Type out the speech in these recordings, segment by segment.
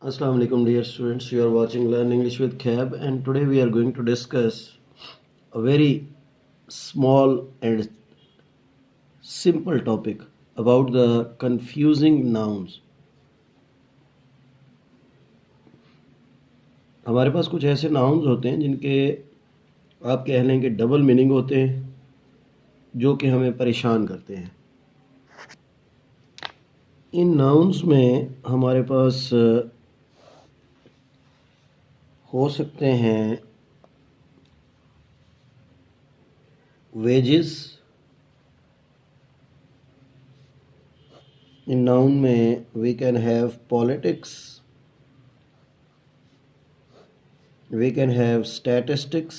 Assalamu alaikum dear students, you are watching Learn English with Khab, and today we are going to discuss a very small and simple topic about the confusing nouns. हमारे पास कुछ ऐसे nouns होते हैं जिनके आप कह लें कि डबल मीनिंग होते हैं, जो कि हमें परेशान करते हैं। इन नाउन्स में हमारे पास हो सकते हैं वेजेस। इन नाउन में we can have politics, we can have statistics,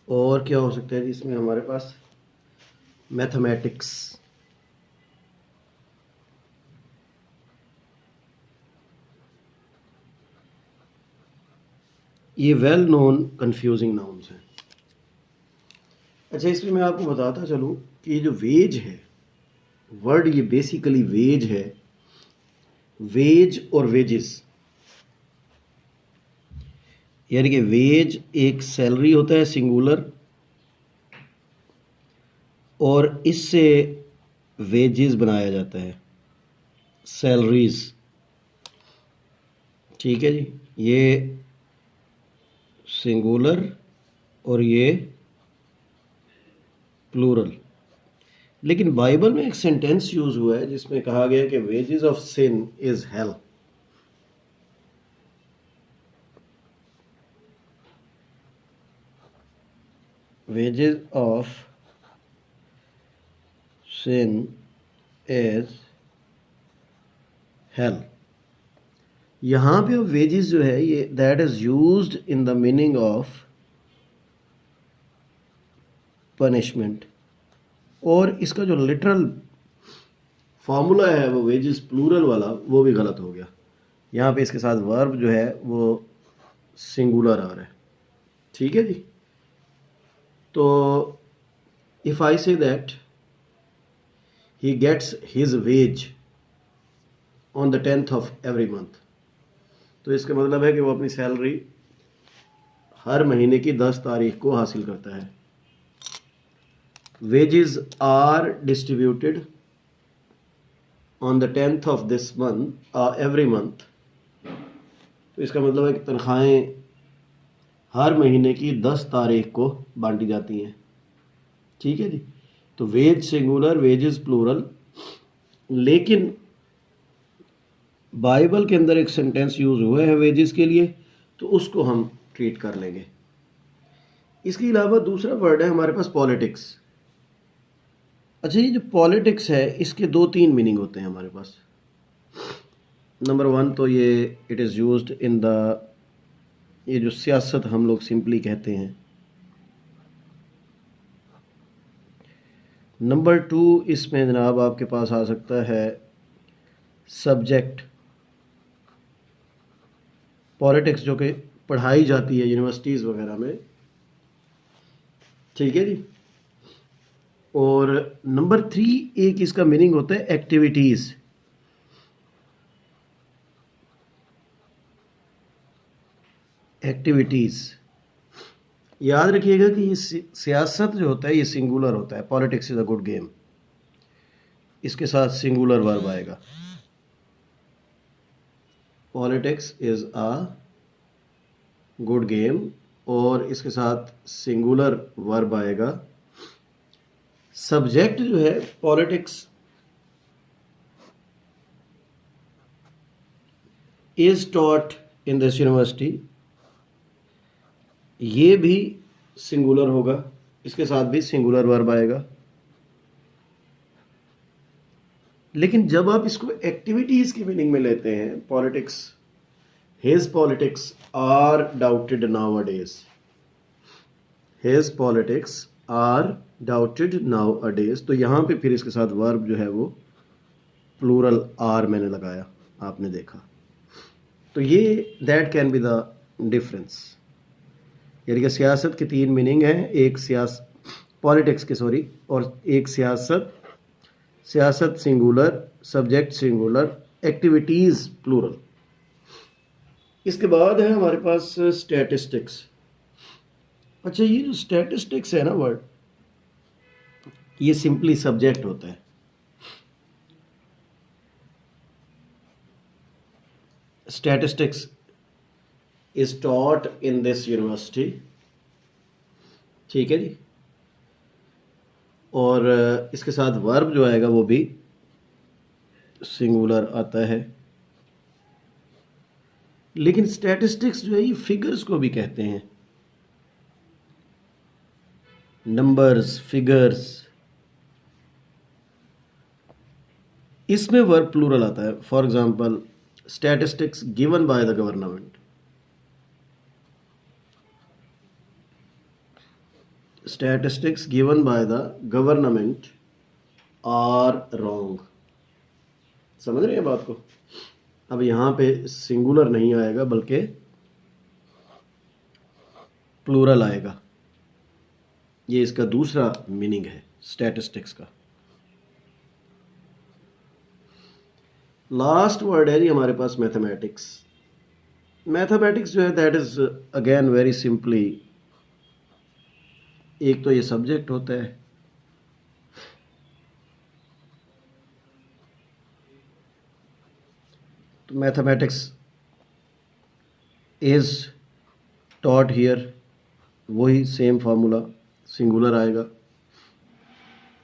और क्या हो सकता है जिसमें हमारे पास मैथमेटिक्स। ये वेल नोन कंफ्यूजिंग नाउन्स हैं। अच्छा, इसमें मैं आपको बताता चलूं कि ये जो वेज है वर्ड, ये बेसिकली वेज है। वेज और वेजेस, यानी कि वेज एक सैलरी होता है सिंगुलर, और इससे वेजेस बनाया जाता है, सैलरीज। ठीक है जी, ये सिंगुलर और ये प्लूरल। लेकिन बाइबल में एक सेंटेंस यूज हुआ है जिसमें कहा गया कि wages of sin is hell. Wages of sin is hell. यहां पे वेजेस जो है ये that is used in the meaning of punishment, और इसका जो लिटरल फॉर्मूला है वो वेजेस प्लूरल वाला, वो भी गलत हो गया। यहाँ पे इसके साथ वर्ब जो है वो सिंगुलर आ रहा है। ठीक है जी, तो if I say that he gets his wage on the 10th of every month, तो इसका मतलब है कि वो अपनी सैलरी हर महीने की 10 तारीख को हासिल करता है। Wages are distributed on the 10th of this month, every month. तो इसका मतलब है कि तनख्वाहें हर महीने की 10 तारीख को बांटी जाती हैं। ठीक है जी, तो वेज सिंगुलर, वेजेस प्लूरल। लेकिन बाइबल के अंदर एक सेंटेंस यूज हुआ है वेजेस के लिए, तो उसको हम ट्रीट कर लेंगे। इसके अलावा दूसरा वर्ड है हमारे पास पॉलिटिक्स। अच्छा, ये जो पॉलिटिक्स है इसके 2-3 मीनिंग होते हैं हमारे पास। नंबर 1 तो ये it is used in the, ये जो सियासत हम लोग सिंपली कहते हैं। नंबर 2 इसमें जनाब आपके पास आ सकता है सब्जेक्ट। पॉलिटिक्स जो कि पढ़ाई जाती है यूनिवर्सिटीज़ वगैरह में। ठीक है जी, और नंबर 3 एक इसका मीनिंग होता है एक्टिविटीज। एक्टिविटीज याद रखिएगा कि ये सियासत जो होता है ये सिंगुलर होता है। Politics is a good game, इसके साथ सिंगुलर वर्ब आएगा। Politics is a good game, और इसके साथ सिंगुलर वर्ब आएगा। सब्जेक्ट जो है politics is taught in this university, ये भी सिंगुलर होगा, इसके साथ भी सिंगुलर वर्ब आएगा। लेकिन जब आप इसको एक्टिविटीज की मीनिंग में लेते हैं, politics, his politics are doubted nowadays, his politics are doubted nowadays, तो यहां पे फिर इसके साथ वर्ब जो है वो प्लूरल आर मैंने लगाया, आपने देखा। तो ये that can be the difference. यानी कि सियासत की 3 मीनिंग हैं, एक पॉलिटिक्स की और एक सियासत सियासत singular, subject singular, activities plural. इसके बाद है हमारे पास स्टैटिस्टिक्स। अच्छा, ये जो स्टैटिस्टिक्स है ना वर्ड, ये सिंपली सब्जेक्ट होता है। Statistics is taught in this university, ठीक है जी। और इसके साथ वर्ब जो आएगा वो भी सिंगुलर आता है। लेकिन स्टैटिस्टिक्स जो है ये फिगर्स को भी कहते हैं, नंबर्स, फिगर्स, इसमें वर्ब प्लूरल आता है। For example, statistics given by the government, statistics given by the government are wrong. समझ रहे हैं बात को? अब यहां पे सिंगुलर नहीं आएगा बल्कि प्लूरल आएगा। ये इसका दूसरा मीनिंग है स्टैटिस्टिक्स का। लास्ट वर्ड है जी हमारे पास मैथमेटिक्स। मैथमेटिक्स जो है that is again very simply, एक तो ये सब्जेक्ट होता है, तो मैथमेटिक्स इज टॉट हियर, वही सेम फार्मूला, सिंगुलर आएगा।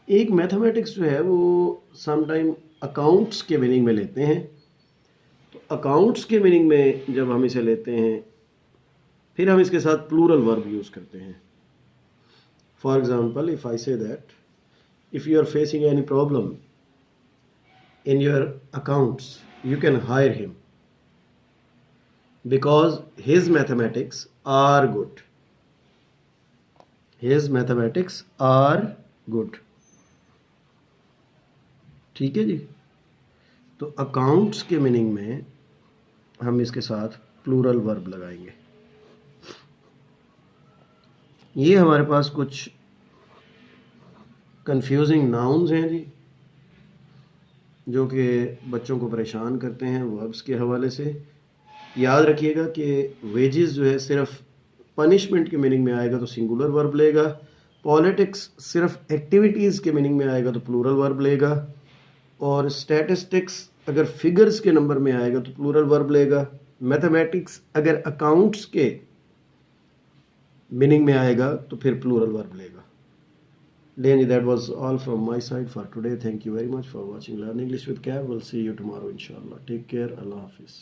एक मैथमेटिक्स जो है वो समटाइम अकाउंट्स के मीनिंग में लेते हैं, तो अकाउंट्स के मीनिंग में जब हम इसे लेते हैं फिर हम इसके साथ प्लूरल वर्ब यूज करते हैं। For example, if I say that if you are facing any problem in your accounts, you can hire him because his mathematics are good. His mathematics are good. ठीक है जी। तो accounts के meaning में हम इसके साथ प्लूरल वर्ब लगाएंगे। ये हमारे पास कुछ कंफ्यूजिंग नाउन्स हैं जी, जो कि बच्चों को परेशान करते हैं वर्ब्स के हवाले से। याद रखिएगा कि वेजेस जो है सिर्फ पनिशमेंट के मीनिंग में आएगा तो सिंगुलर वर्ब लेगा, पॉलिटिक्स सिर्फ एक्टिविटीज़ के मीनिंग में आएगा तो प्लूरल वर्ब लेगा, और स्टैटिस्टिक्स अगर फिगर्स के नंबर में आएगा तो प्लूरल वर्ब लेगा, मैथमेटिक्स अगर अकाउंट्स के मीनिंग में आएगा तो फिर प्लूरल वर्ब लेगा। Then that was all from my side for today. Thank you very much for watching Learn English with Kev. We'll see you tomorrow inshallah. Take care. Allah Hafiz.